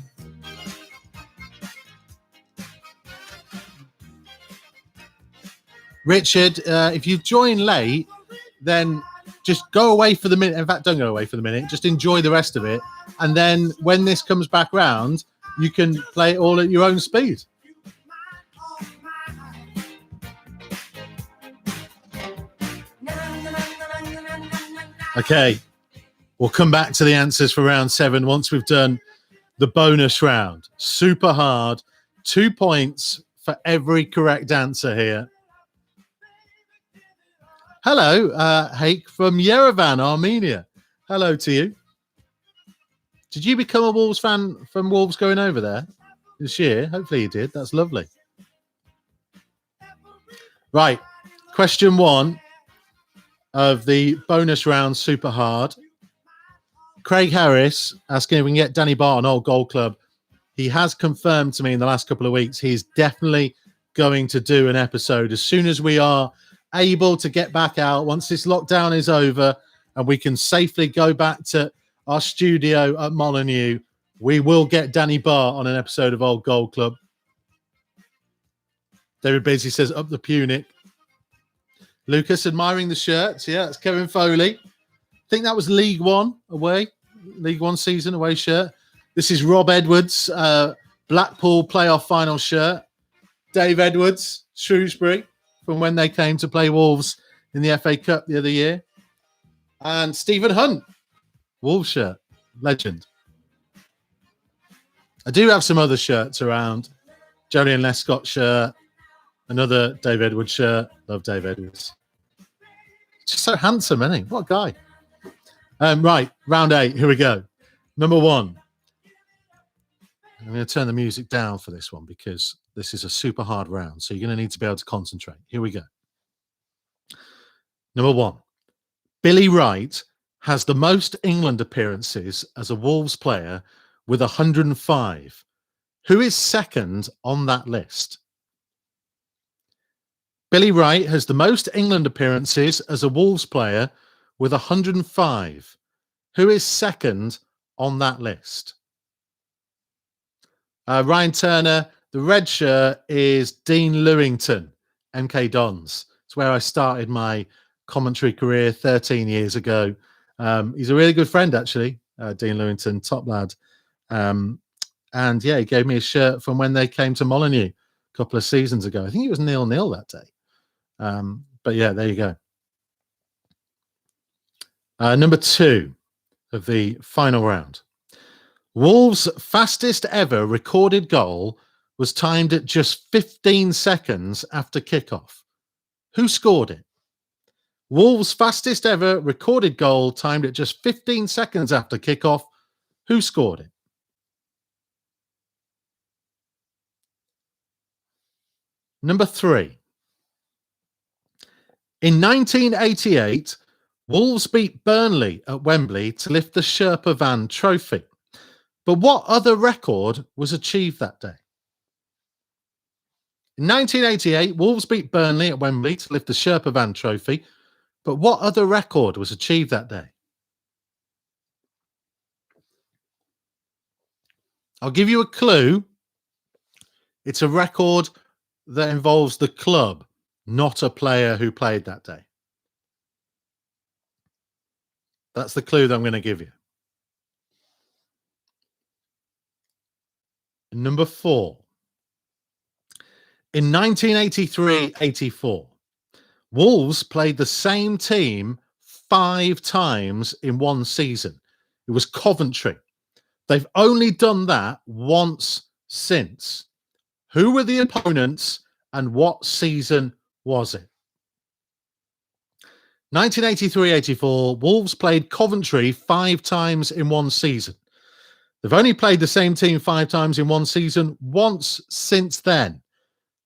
A: Richard, if you join late, then just go away for the minute. In fact, don't go away for the minute. Just enjoy the rest of it. And then when this comes back round, you can play it all at your own speed. Okay, we'll come back to the answers for round 7 once we've done the bonus round. Super hard. 2 points for every correct answer here. Hello, Hake from Yerevan, Armenia. Hello to you. Did you become a Wolves fan from Wolves going over there this year? Hopefully you did. That's lovely. Right, question 1 of the bonus round, super hard. Craig Harris asking if we can get Danny Bart on Old Gold Club. He has confirmed to me in the last couple of weeks he's definitely going to do an episode as soon as we are able to get back out, once this lockdown is over and we can safely go back to our studio at Molineux. We will get Danny Bart on an episode of Old Gold Club. David Beasley says, up the Punic. Lucas admiring the shirts. Yeah, that's Kevin Foley. I think that was League One away. League One season away shirt. This is Rob Edwards, Blackpool playoff final shirt. Dave Edwards, Shrewsbury, from when they came to play Wolves in the FA Cup the other year. And Stephen Hunt, Wolves shirt, legend. I do have some other shirts around. Julian Lescott shirt, another Dave Edwards shirt. Love Dave Edwards. Just so handsome, isn't he? What a guy. Right, round 8. Here we go. Number 1. I'm going to turn the music down for this one because this is a super hard round. So you're going to need to be able to concentrate. Here we go. Number 1. Billy Wright has the most England appearances as a Wolves player with 105. Who is second on that list? Billy Wright has the most England appearances as a Wolves player with 105. Who is second on that list? Ryan Turner, the red shirt is Dean Lewington, MK Dons. It's where I started my commentary career 13 years ago. He's a really good friend, actually, Dean Lewington, top lad. And yeah, he gave me a shirt from when they came to Molineux a couple of seasons ago. I think it was 0-0 that day. But yeah, there you go. Number 2 of the final round. Wolves' fastest ever recorded goal was timed at just 15 seconds after kickoff. Who scored it? Wolves' fastest ever recorded goal timed at just 15 seconds after kickoff. Who scored it? Number 3. In 1988, Wolves beat Burnley at Wembley to lift the Sherpa Van Trophy. But what other record was achieved that day? In 1988, Wolves beat Burnley at Wembley to lift the Sherpa Van Trophy. But what other record was achieved that day? I'll give you a clue. It's a record that involves the club, not a player who played that day. That's the clue that I'm going to give you. Number 4. In 1983-84, Wolves played the same team 5 times in one season. It was Coventry. They've only done that once since. Who were the opponents and what season was it? 1983-84, Wolves played Coventry 5 times in one season. They've only played the same team 5 times in one season once since then.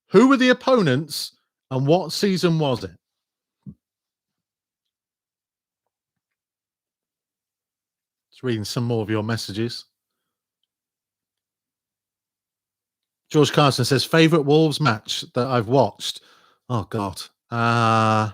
A: Who were the opponents and what season was it? Just reading some more of your messages. George Carson says, favourite Wolves match that I've watched? Oh, God. I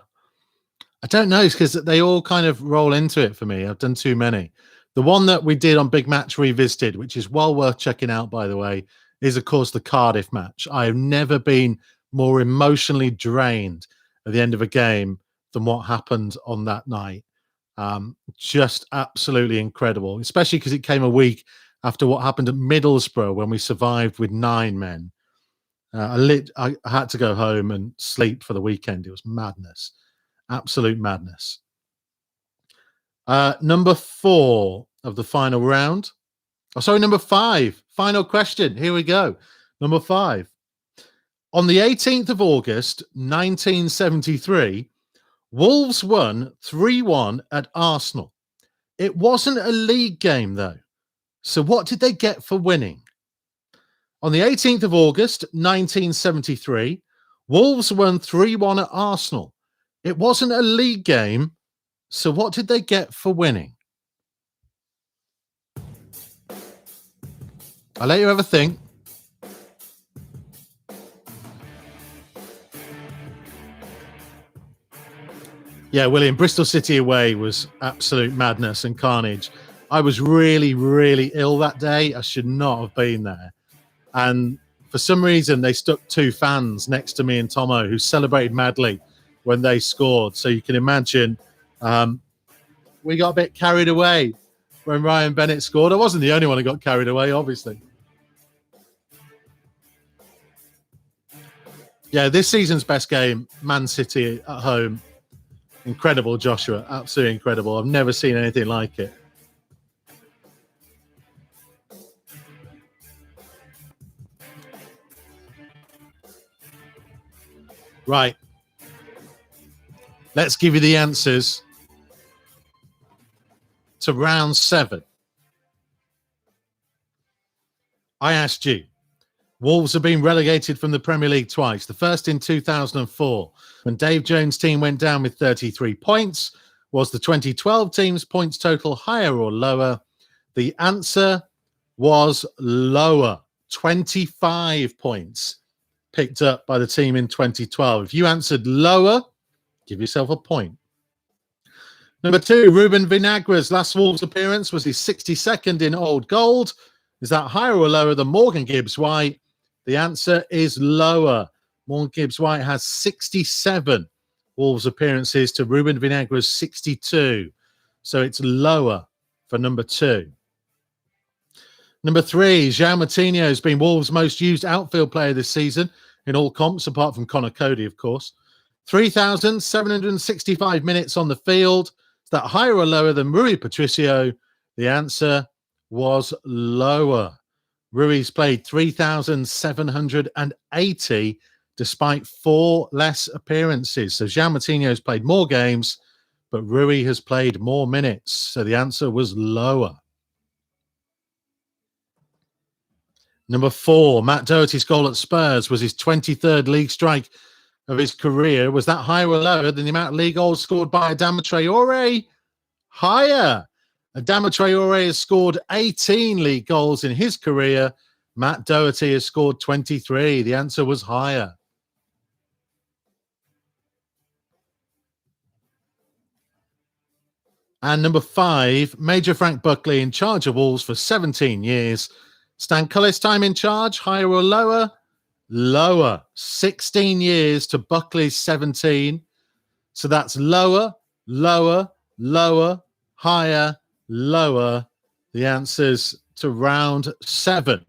A: don't know, because they all kind of roll into it for me. I've done too many. The one that we did on Big Match Revisited, which is well worth checking out, by the way, is, of course, the Cardiff match. I have never been more emotionally drained at the end of a game than what happened on that night. Just absolutely incredible, especially because it came a week after what happened at Middlesbrough when we survived with 9 men. I had to go home and sleep for the weekend. It was madness. Absolute madness. Number 4 of the final round. Oh, sorry, number 5. Final question. Here we go. Number 5. On the 18th of August, 1973, Wolves won 3-1 at Arsenal. It wasn't a league game, though. So what did they get for winning? On the 18th of August, 1973, Wolves won 3-1 at Arsenal. It wasn't a league game. So what did they get for winning? I'll let you have a think. Yeah, William, Bristol City away was absolute madness and carnage. I was really, really ill that day. I should not have been there. And for some reason, they stuck 2 fans next to me and Tomo who celebrated madly when they scored. So you can imagine we got a bit carried away when Ryan Bennett scored. I wasn't the only one who got carried away, obviously. Yeah, this season's best game, Man City at home. Incredible, Joshua. Absolutely incredible. I've never seen anything like it. Right. Let's give you the answers to round 7. I asked you. Wolves have been relegated from the Premier League twice. The first in 2004, when Dave Jones' team went down with 33 points. Was the 2012 team's points total higher or lower? The answer was lower. 25 points picked up by the team in 2012. If you answered lower, give yourself a point. Number 2, Ruben Vinagra's last Wolves appearance was his 62nd in Old Gold. Is that higher or lower than Morgan Gibbs-White? The answer is lower. Morgan Gibbs-White has 67 Wolves appearances to Ruben Vinagra's 62. So it's lower for number 2. Number 3, João Moutinho has been Wolves' most used outfield player this season in all comps, apart from Connor Cody, of course. 3,765 minutes on the field. Is that higher or lower than Rui Patricio? The answer was lower. Rui's played 3,780 despite 4 less appearances. So João Moutinho has played more games, but Rui has played more minutes. So the answer was lower. Number 4, Matt Doherty's goal at Spurs was his 23rd league strike of his career. Was that higher or lower than the amount of league goals scored by Adama Traore? Higher. Adama Traore has scored 18 league goals in his career. Matt Doherty has scored 23. The answer was higher. And number 5, Major Frank Buckley in charge of Wolves for 17 years. Stan Cullis' time in charge, higher or lower? Lower. 16 years to Buckley's 17. So that's lower, lower, lower, higher, lower. The answers to round 7.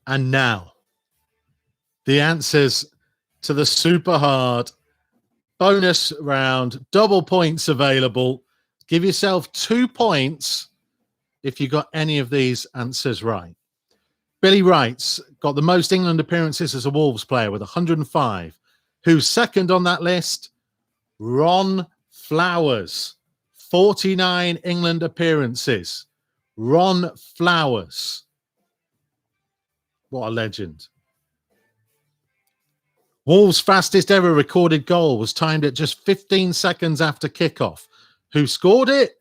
A: And now, the answers to the super hard bonus round, double points available. Give yourself 2 points if you got any of these answers right. Billy Wright's got the most England appearances as a Wolves player with 105. Who's second on that list? Ron Flowers, 49 England appearances. Ron Flowers. What a legend. Wolves' fastest ever recorded goal was timed at just 15 seconds after kickoff. Who scored it?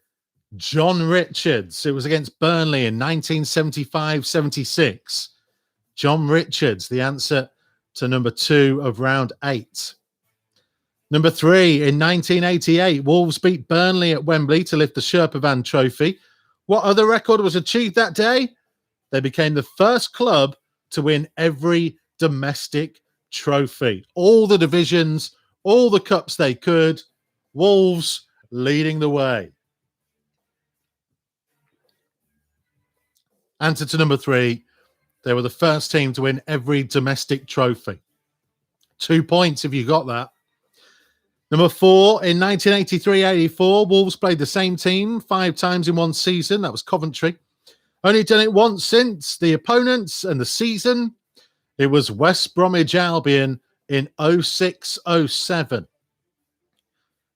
A: John Richards. It was against Burnley in 1975-76. John Richards, the answer to number 2 of round 8. Number 3, in 1988, Wolves beat Burnley at Wembley to lift the Sherpa Van Trophy. What other record was achieved that day? They became the first club to win every domestic trophy. All the divisions, all the cups they could. Wolves leading the way. Answer to number 3. They were the first team to win every domestic trophy. 2 points if you got that. Number 4, in 1983-84, Wolves played the same team 5 times in one season. That was Coventry. Only done it once since. The opponents and the season, it was West Bromwich Albion in 06-07.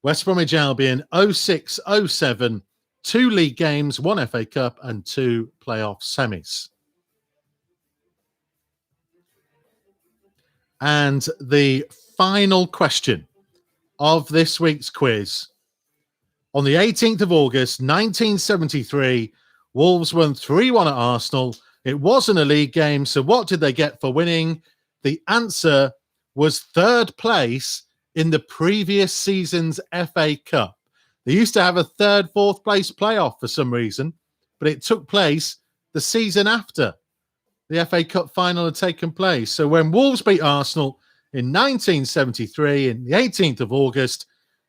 A: West Bromwich Albion 06-07. 2 league games, 1 FA Cup and 2 playoff semis. And the final question of this week's quiz. On the 18th of August, 1973, Wolves won 3-1 at Arsenal. It wasn't a league game, so what did they get for winning? The answer was 3rd place in the previous season's FA Cup. They used to have a 3rd, 4th place playoff for some reason, but it took place the season after the FA Cup final had taken place. So when Wolves beat Arsenal in 1973, in the 18th of August,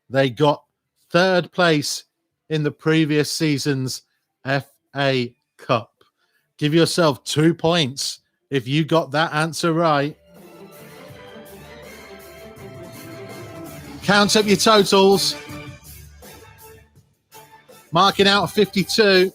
A: they got 3rd place in the previous season's FA Cup. Give yourself 2 points if you got that answer right. Count up your totals. Marking out 52.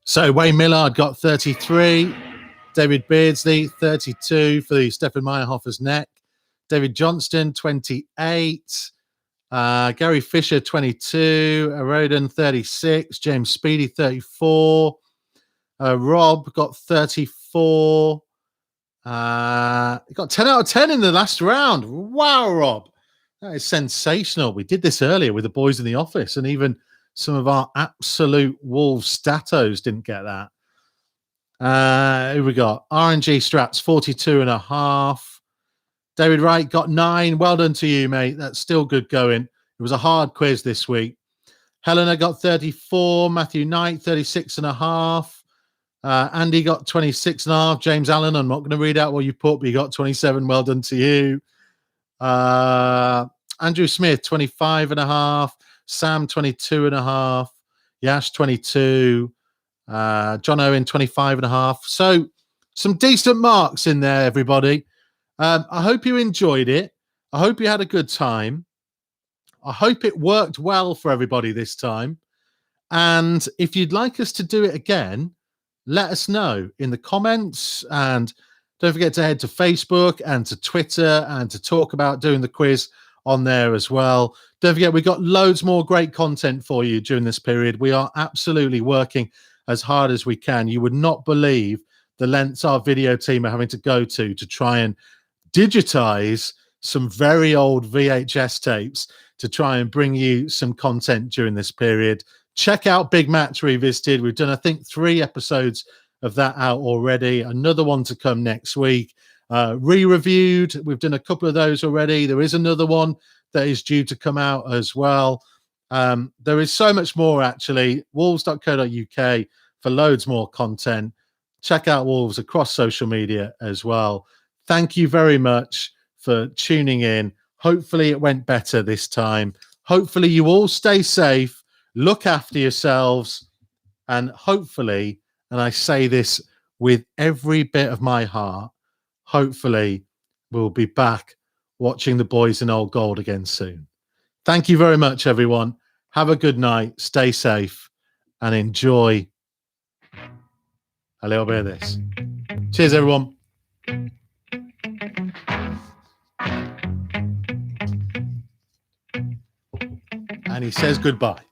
A: So Wayne Millard got 33. David Beardsley, 32 for the Stefan Meyerhofer's neck. David Johnston, 28. Gary Fisher, 22. Roden, 36. James Speedy, 34. Rob got 34. Got 10 out of 10 in the last round. Wow, Rob. That is sensational. We did this earlier with the boys in the office, and even some of our absolute Wolves statos didn't get that. Who we got? RNG Strats, 42.5. David Wright got 9. Well done to you, mate. That's still good going. It was a hard quiz this week. Helena got 34. Matthew Knight, 36.5. Andy got 26.5. James Allen, I'm not going to read out what you put, but you got 27. Well done to you. Andrew Smith, 25.5. Sam, 22.5. Yash, 22. John Owen, 25.5. So some decent marks in there, everybody. I hope you enjoyed it. I hope you had a good time. I hope it worked well for everybody this time. And if you'd like us to do it again, let us know in the comments. And don't forget to head to Facebook and to Twitter and to talk about doing the quiz on there as well. Don't forget, we've got loads more great content for you during this period. We are absolutely working as hard as we can. You would not believe the lengths our video team are having to go to try and digitize some very old VHS tapes to try and bring you some content during this period. Check out Big Match Revisited. We've done, I think, 3 episodes of that out already. Another one to come next week. Re-reviewed. We've done a couple of those already. There is another one that is due to come out as well. There is so much more, actually. Wolves.co.uk for loads more content. Check out Wolves across social media as well. Thank you very much for tuning in. Hopefully it went better this time. Hopefully you all stay safe. Look after yourselves. And hopefully, and I say this with every bit of my heart, hopefully we'll be back watching the boys in Old Gold again soon. Thank you very much, everyone. Have a good night. Stay safe and enjoy a little bit of this. Cheers, everyone. And he says goodbye.